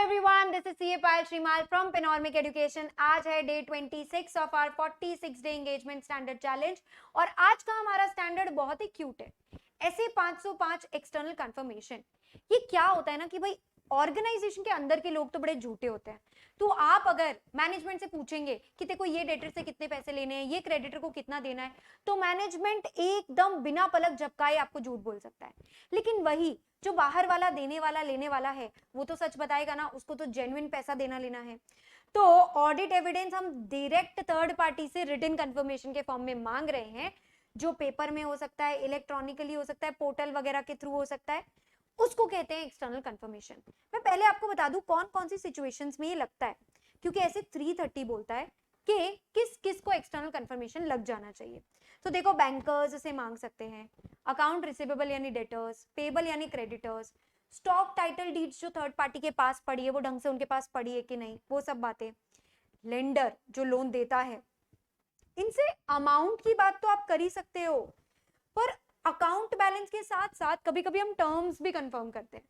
everyone, this is CA Payal Shrimal from Panoramic Education. आज है day 26 of our 46 day engagement standard challenge और आज का हमारा स्टैंडर्ड बहुत ही क्यूट है। ऐसे 505 एक्सटर्नल कंफर्मेशन। ये क्या होता है ना कि भाई ऑर्गेनाइजेशन के अंदर के लोग तो बड़े झूठे होते हैं। तो आप अगर मैनेजमेंट से पूछेंगे कि देखो ये डेटर से कितने पैसे लेने हैं, ये क्रेडिटर को कितना देना है, तो मैनेजमेंट एकदम बिना पलक झपकाए आपको झूठ बोल सकता है। लेकिन वही जो बाहर वाला देने वाला लेने वाला है वो तो सच बताएगा ना, उसको तो जेन्युइन पैसा देना लेना है। तो ऑडिट एविडेंस हम डायरेक्ट थर्ड पार्टी से रिटन कंफर्मेशन के फॉर्म में मांग रहे हैं, जो पेपर में हो सकता है, इलेक्ट्रॉनिकली हो सकता है, पोर्टल वगैरह के थ्रू हो सकता है, उसको कहते हैं एक्सटर्नल कंफर्मेशन। मैं पहले आपको बता दूं कौन कौन सी सिचुएशंस में ये लगता है, क्योंकि ऐसे 330 बोलता है कि किस किस को एक्सटर्नल कंफर्मेशन लग जाना चाहिए। तो देखो, बैंकर्स इसे मांग सकते हैं, अकाउंट रिसीवेबल यानी डेटर्स, पेबल यानी क्रेडिटर्स, स्टॉक टाइटल डीड्स जो थर्ड पार्टी के पास पड़ी है वो ढंग से उनके पास पड़ी है कि नहीं, वो सब बातें, लेंडर जो लोन देता है, इनसे अमाउंट की बात तो आप कर ही सकते हो, पर अकाउंट बैलेंस के साथ साथ कभी कभी हम टर्म्स भी कंफर्म करते हैं।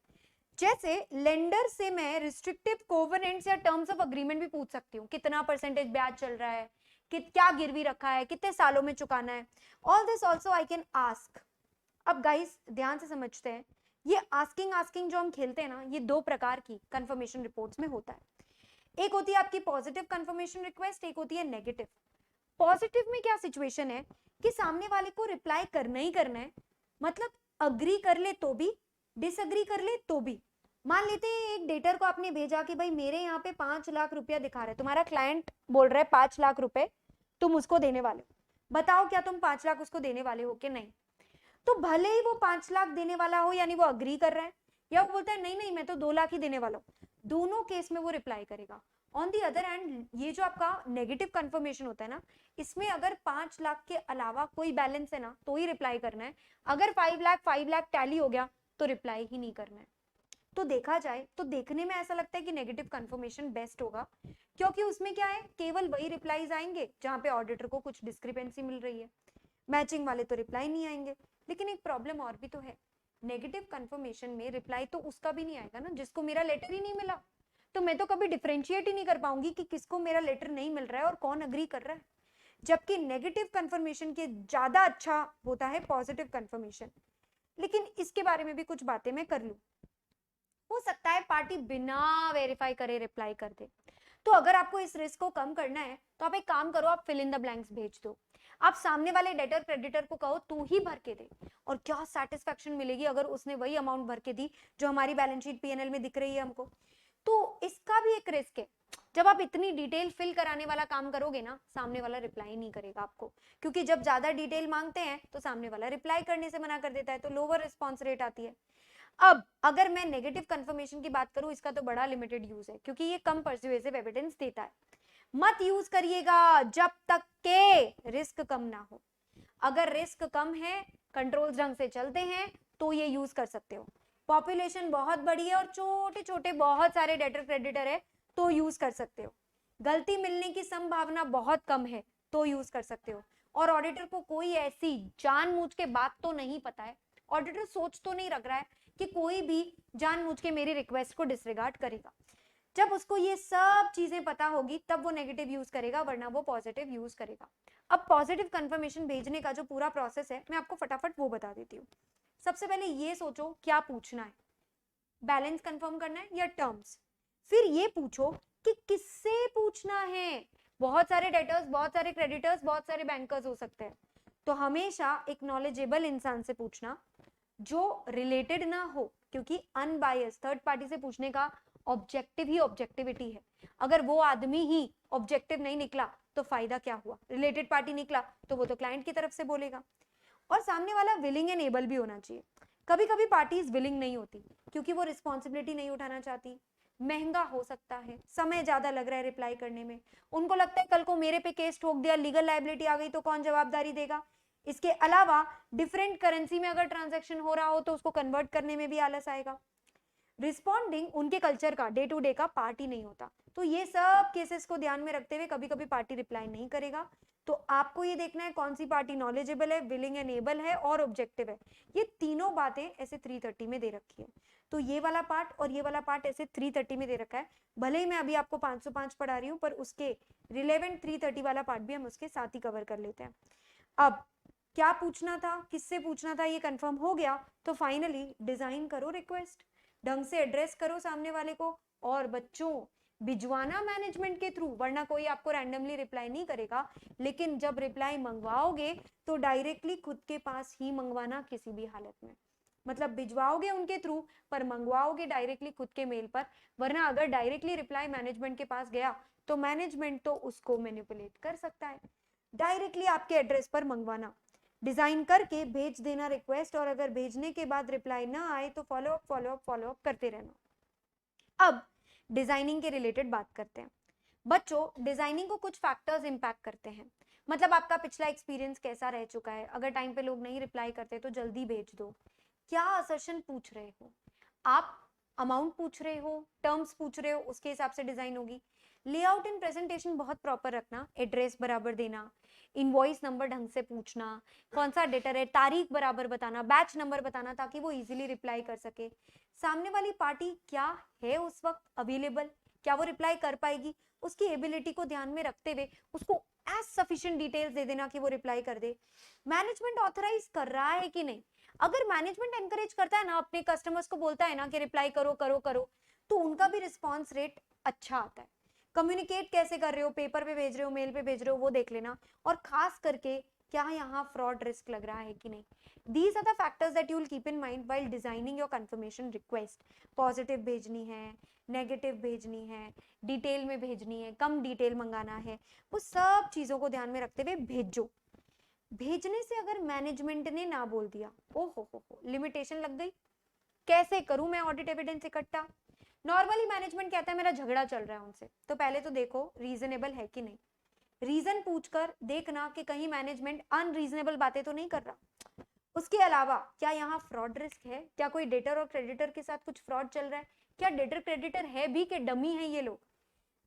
जैसे लेंडर से मैं रिस्ट्रिक्टिव कोवेनेंट्स या टर्म्स ऑफ अग्रीमेंट भी पूछ सकती हूँ, कितना परसेंटेज ब्याज चल रहा है, क्या गिरवी रखा है, कितने सालों में चुकाना है, all this also I can ask. अब गाइस ध्यान से समझते हैं, ये आस्किंग आस्किंग जो हम खेलते हैं ना, ये दो प्रकार की कंफर्मेशन रिपोर्ट्स में होता है। एक होती है आपकी पॉजिटिव कंफर्मेशन रिक्वेस्ट, एक होती है नेगेटिव। पॉजिटिव में क्या सिचुएशन है कि सामने वाले को रिप्लाई करना ही करना है, मतलब अग्री कर ले तो भी, डिसअग्री कर ले तो भी। मान लेते हैं एक डेटर को आपने भेजा कि भाई मेरे यहाँ पे 5 लाख रुपया दिखा रहा है, तुम्हारा क्लाइंट बोल रहा है 5 लाख रुपए तुम उसको देने वाले हो, बताओ क्या तुम 5 लाख उसको देने वाले हो कि नहीं। तो भले ही वो 5 लाख देने वाला हो, यानी वो अग्री कर रहा है, या वो बोलता है नहीं नहीं मैं तो 2 लाख ही देने वाला हूँ, दोनों केस में वो रिप्लाई करेगा। ऑन दी अदर हैंड, ये जो आपका नेगेटिव कंफर्मेशन होता है ना, इसमें अगर 5 लाख के अलावा कोई बैलेंस है ना तो ही रिप्लाई करना है, अगर 5 लाख टैली हो गया तो रिप्लाई ही नहीं करना है। तो देखा जाए तो देखने में ऐसा लगता है कि नेगेटिव कंफर्मेशन बेस्ट होगा, क्योंकि उसमें क्या है, केवल वही रिप्लाईज आएंगे जहां पे ऑडिटर को कुछ डिस्क्रिपेंसी मिल रही है, मैचिंग वाले तो रिप्लाई नहीं आएंगे। लेकिन एक प्रॉब्लम और भी तो है, नेगेटिव कंफर्मेशन में रिप्लाई तो उसका भी नहीं आएगा ना जिसको मेरा लेटर ही नहीं मिला। तो मैं तो कभी डिफरेंशिएट ही नहीं कर पाऊंगी कि किसको मेरा लेटर नहीं मिल रहा है और कौन अग्री कर रहा है। जबकि नेगेटिव कंफर्मेशन के ज्यादा अच्छा होता है पॉजिटिव कंफर्मेशन। लेकिन इसके बारे में भी कुछ बातें मैं कर लूं। हो सकता है पार्टी बिना वेरीफाई करे रिप्लाई कर दे, तो अगर आपको इस रिस्क को कम करना है तो आप एक काम करो, आप फिल इन द ब्लैंक्स भेज दो। आप सामने वाले डेटर क्रेडिटर को कहो तू ही भर के दे, और क्या सेटिस्फेक्शन मिलेगी अगर उसने वही अमाउंट भर के दी जो हमारी बैलेंस शीट पीएनएल में दिख रही है हमको। तो इसका भी एक रिस्क है, जब आप इतनी डिटेल फिल कराने वाला काम करोगे ना, सामने वाला रिप्लाई नहीं करेगा आपको, क्योंकि जब ज्यादा डिटेल मांगते हैं तो सामने वाला रिप्लाई करने से मना कर देता है, तो लोअर रिस्पॉन्स रेट आती है। अब अगर मैं नेगेटिव कंफर्मेशन की बात करूं, इसका तो बड़ा लिमिटेड यूज है, क्योंकि ये कम परसुएसिव एविडेंस देता है। मत यूज करिएगा जब तक के रिस्क कम ना हो। अगर रिस्क कम है, कंट्रोल ढंग से चलते हैं, तो ये यूज कर सकते हो। पॉपुलेशन बहुत बड़ी है और छोटे छोटे बहुत सारे डेटर क्रेडिटर है, तो यूज कर सकते हो। गलती मिलने की संभावना बहुत कम है, तो यूज कर सकते हो। और ऑडिटर को कोई ऐसी जानबूझ के बात तो नहीं पता है, ऑडिटर सोच तो नहीं रख रहा है कि कोई भी जानबूझ के मेरी रिक्वेस्ट को डिसरिगार्ड करेगा। जब उसको ये सब चीजें पता होगी तब वो नेगेटिव यूज करेगा, वरना वो पॉजिटिव यूज करेगा। अब पॉजिटिव कंफर्मेशन भेजने का जो पूरा प्रोसेस है, मैं आपको फटाफट वो बता देती हूँ। सबसे पहले ये सोचो क्या पूछना है, बैलेंस कंफर्म करना है या टर्म्स। फिर ये पूछो कि किससे पूछना है, बहुत सारे डेटर्स, बहुत सारे क्रेडिटर्स, बहुत सारे बैंकर्स हो सकते हैं, तो हमेशा एक नॉलेजेबल इंसान से पूछना जो रिलेटेड ना हो, क्योंकि अनबायस थर्ड पार्टी से पूछने का ऑब्जेक्टिव ही ऑब्जेक्टिविटी है। अगर वो आदमी ही ऑब्जेक्टिव नहीं निकला तो फायदा क्या हुआ, रिलेटेड पार्टी निकला तो वो तो क्लाइंट की तरफ से बोलेगा। और सामने वाला विलिंग एंड एबल भी होना चाहिए। कभी कभी पार्टीज विलिंग नहीं होती क्योंकि वो रिस्पॉन्सिबिलिटी नहीं उठाना चाहती, महंगा हो सकता है, समय ज्यादा लग रहा है रिप्लाई करने में, उनको लगता है कल को मेरे पे केस ठोक दिया, लीगल लायबिलिटी आ गई तो कौन जवाबदारी देगा। इसके अलावा डिफरेंट करेंसी में अगर ट्रांजैक्शन हो रहा हो तो उसको कन्वर्ट करने में भी आलस आएगा। रिस्पॉन्डिंग उनके कल्चर का डे टू डे का पार्ट ही नहीं होता। तो ये सब केसेस को ध्यान में रखते हुए कभी कभी पार्टी रिप्लाई नहीं करेगा, तो आपको ये देखना है कौन सी पार्टी नॉलेजेबल है, विलिंग एंड एबल है और ऑब्जेक्टिव है। ये तीनों बातें ऐसे 330 में दे रखी है। तो ये वाला पार्ट और ये वाला पार्ट ऐसे 330 में दे रखा है। भले ही मैं अभी आपको 505 पढ़ा रही हूँ, पर उसके रिलेवेंट 330 वाला पार्ट भी हम उसके साथ ही कवर कर लेते हैं। अब क्या पूछना था, किससे पूछना था, ये कंफर्म हो गया। तो फाइनली डिजाइन करो रिक्वेस्ट, ढंग से एड्रेस करो सामने वाले को, और बच्चों भिजवाना मैनेजमेंट के थ्रू, वरना कोई आपको रैंडमली रिप्लाई नहीं करेगा। लेकिन जब रिप्लाई मंगवाओगे तो डायरेक्टली खुद के पास ही मंगवाना किसी भी हालत में, मतलब भिजवाओगे उनके थ्रू पर मंगवाओगे डायरेक्टली खुद के मेल पर, वरना अगर डायरेक्टली रिप्लाई मैनेजमेंट के पास गया तो मैनेजमेंट तो उसको मैनिपुलेट कर सकता है। डायरेक्टली आपके एड्रेस पर मंगवाना, डिजाइन करके भेज देना रिक्वेस्ट, और अगर भेजने के बाद रिप्लाई ना आए तो फॉलो अप करते रहना। अब डिजाइनिंग के रिलेटेड बात करते हैं। बच्चों डिजाइनिंग को कुछ फैक्टर्स इंपैक्ट करते हैं, मतलब आपका पिछला एक्सपीरियंस कैसा रह चुका है, अगर टाइम पे लोग नहीं रिप्लाई करते तो जल्दी भेज दो, क्या असर्शन पूछ रहे हो आप, अमाउंट पूछ रहे हो, टर्म्स पूछ रहे हो, उसके हिसाब से डिजाइन होगी। लेआउट इन प्रेजेंटेशन बहुत प्रॉपर रखना, एड्रेस बराबर देना, इनवॉइस नंबर ढंग से पूछना, कौन सा डेटर है, तारीख बराबर बताना, बैच नंबर बताना, ताकि वो इजीली रिप्लाई कर सके। सामने वाली पार्टी क्या है उस वक्त अवेलेबल, क्या वो रिप्लाई कर पाएगी, उसकी एबिलिटी को ध्यान में रखते हुए उसको एज सफिशिएंट डिटेल्स दे देना कि वो रिप्लाई कर दे। मैनेजमेंट ऑथराइज कर रहा है कि नहीं, अगर मैनेजमेंट एनकरेज करता है ना, अपने कस्टमर्स को बोलता है ना कि रिप्लाई करो करो करो, तो उनका भी रिस्पॉन्स रेट अच्छा आता है। कम्युनिकेट कैसे कर रहे हो, पेपर पे भेज रहे हो, मेल पे भेज रहे हो, वो देख लेना, और खास करके क्या यहाँ फ्रॉड रिस्क लग रहा है कि नहीं। These are the factors that you will keep in mind while designing your confirmation request. Positive भेजनी है, नेगेटिव भेजनी है, डिटेल में भेजनी है, कम डिटेल मंगाना है, वो सब चीजों को ध्यान में रखते हुए भेजो। भेजने से अगर मैनेजमेंट ने ना बोल दिया, ओ हो लिमिटेशन लग गई, कैसे करूं मैं ऑडिट एविडेंस इकट्ठा। नॉर्मली मैनेजमेंट कहता है मेरा झगड़ा चल रहा है उनसे, तो पहले तो देखो रीजनेबल है कि नहीं, रीजन पूछकर देखना कि कहीं मैनेजमेंट अनरीजनेबल बातें तो नहीं कर रहा। उसके अलावा क्या यहाँ फ्रॉड रिस्क है, क्या कोई डेटर और क्रेडिटर के साथ कुछ फ्रॉड चल रहा है, क्या डेटर क्रेडिटर है भी कि डमी है ये लोग।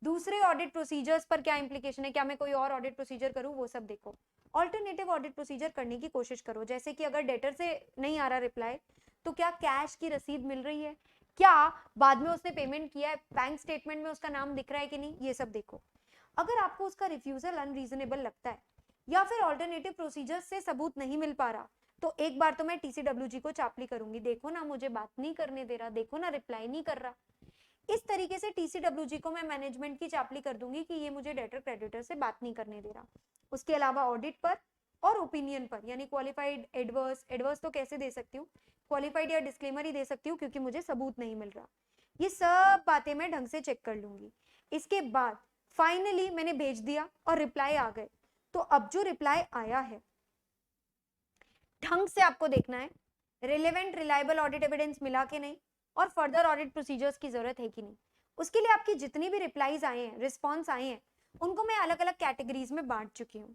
दूसरे ऑडिट प्रोसीजर्स पर क्या इंप्लीकेशन है, क्या मैं कोई और ऑडिट प्रोसीजर करूं, वो सब देखो। ऑल्टरनेटिव ऑडिट प्रोसीजर करने की कोशिश करो, जैसे कि अगर डेटर से नहीं आ रहा रिप्लाई तो क्या कैश की रसीद मिल रही है, क्या बाद में उसने पेमेंट किया है, बैंक स्टेटमेंट में उसका नाम दिख रहा है कि नहीं, ये सब देखो। अगर आपको उसका रिफ्यूजल अनरीजनेबल लगता है या फिर ऑल्टरनेटिव प्रोसीजर से सबूत नहीं मिल पा रहा, तो एक बार तो मैं TCWG को चापली करूंगी, देखो ना मुझे बात नहीं करने दे रहा, देखो ना रिप्लाई नहीं कर रहा। इस तरीके से TCWG को मैं मैनेजमेंट की चापली कर दूंगी कि ये मुझे डेटर क्रेडिटर से बात नहीं करने दे रहा। उसके अलावा ऑडिट पर और ओपिनियन पर, यानी क्वालिफाइड एडवर्स तो कैसे दे सकती हूँ, क्वालिफाइड या डिस्क्लेमर ही दे सकती हूँ क्योंकि मुझे सबूत नहीं मिल रहा। ये सब बातें मैं ढंग से चेक कर लूंगी। इसके बाद फाइनली मैंने भेज दिया और रिप्लाई आ गए, तो अब जो रिप्लाई आया है ढंग से आपको देखना है, रिलेवेंट रिलायबल ऑडिट एविडेंस मिला कि नहीं, और फर्दर ऑडिट प्रोसीजर्स की जरूरत है कि नहीं। उसके लिए आपकी जितनी भी रिप्लाईज आए हैं, रिस्पॉन्स आए हैं, उनको मैं अलग अलग कैटेगरीज में बांट चुकी हूँ।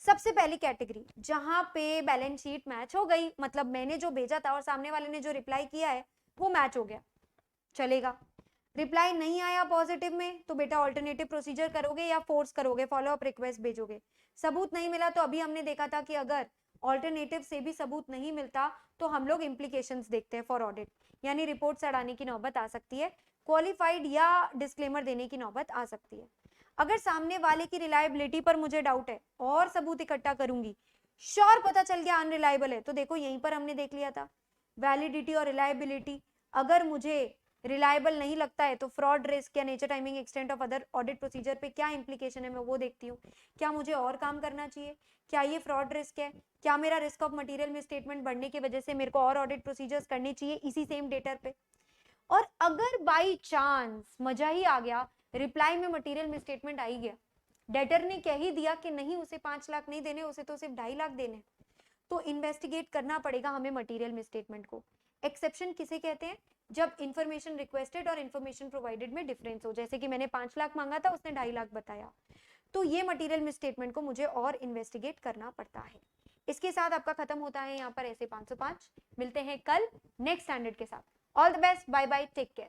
सबसे पहली कैटेगरी जहां पे बैलेंस शीट मैच हो गई, मतलब मैंने जो भेजा था और सामने वाले ने जो रिप्लाई किया है वो मैच हो गया, चलेगा। रिप्लाई नहीं आया पॉजिटिव में तो बेटा ऑल्टरनेटिव प्रोसीजर करोगे या फोर्स करोगे, फॉलो अप रिक्वेस्ट भेजोगे। सबूत नहीं मिला तो अभी हमने देखा था कि अगर ऑल्टरनेटिव से भी सबूत नहीं मिलता तो हम लोग इंप्लीकेशंस देखते हैं फॉर ऑडिट, यानी रिपोर्ट सड़ाने की नौबत आ सकती है, क्वालिफाइड या डिस्क्लेमर देने की नौबत आ सकती है। अगर सामने वाले की रिलायबिलिटी पर मुझे डाउट है और सबूत इकट्ठा करूंगी, श्योर पता चल गया अनरिलायबल है, तो देखो यहीं पर हमने देख लिया था वैलिडिटी और रिलायबिलिटी। अगर मुझे रिलायबल नहीं लगता है तो फ्रॉड रिस्क या nature timing extent of other audit procedure पे क्या इंप्लीकेशन है मैं वो देखती हूँ। क्या मुझे और काम करना चाहिए, क्या ये फ्रॉड रिस्क है, क्या मेरा रिस्क ऑफ मटेरियल मिसस्टेटमेंट बढ़ने की वजह से मेरे को और ऑडिट प्रोसीजर्स करने चाहिए इसी सेम डेटर पे। और अगर बाई चांस मजा ही आ गया, रिप्लाई में मटेरियल मिसस्टेटमेंट आ ही गया, डेटर ने कह ही दिया कि नहीं उसे 5 लाख नहीं देने, उसे तो सिर्फ 2.5 लाख देने, तो इन्वेस्टिगेट करना पड़ेगा हमें मटेरियल मिसस्टेटमेंट को। एक्सेप्शन किसे कहते हैं, जब इंफॉर्मेशन रिक्वेस्टेड और इंफॉर्मेशन प्रोवाइडेड में डिफरेंस हो, जैसे कि मैंने 5 लाख मांगा था उसने 2.5 लाख बताया, तो ये मटेरियल मिसस्टेटमेंट को मुझे और इन्वेस्टिगेट करना पड़ता है। इसके साथ आपका खत्म होता है यहाँ पर ऐसे 505। मिलते हैं कल नेक्स्ट स्टैंडर्ड के साथ। All the best, bye bye, take care.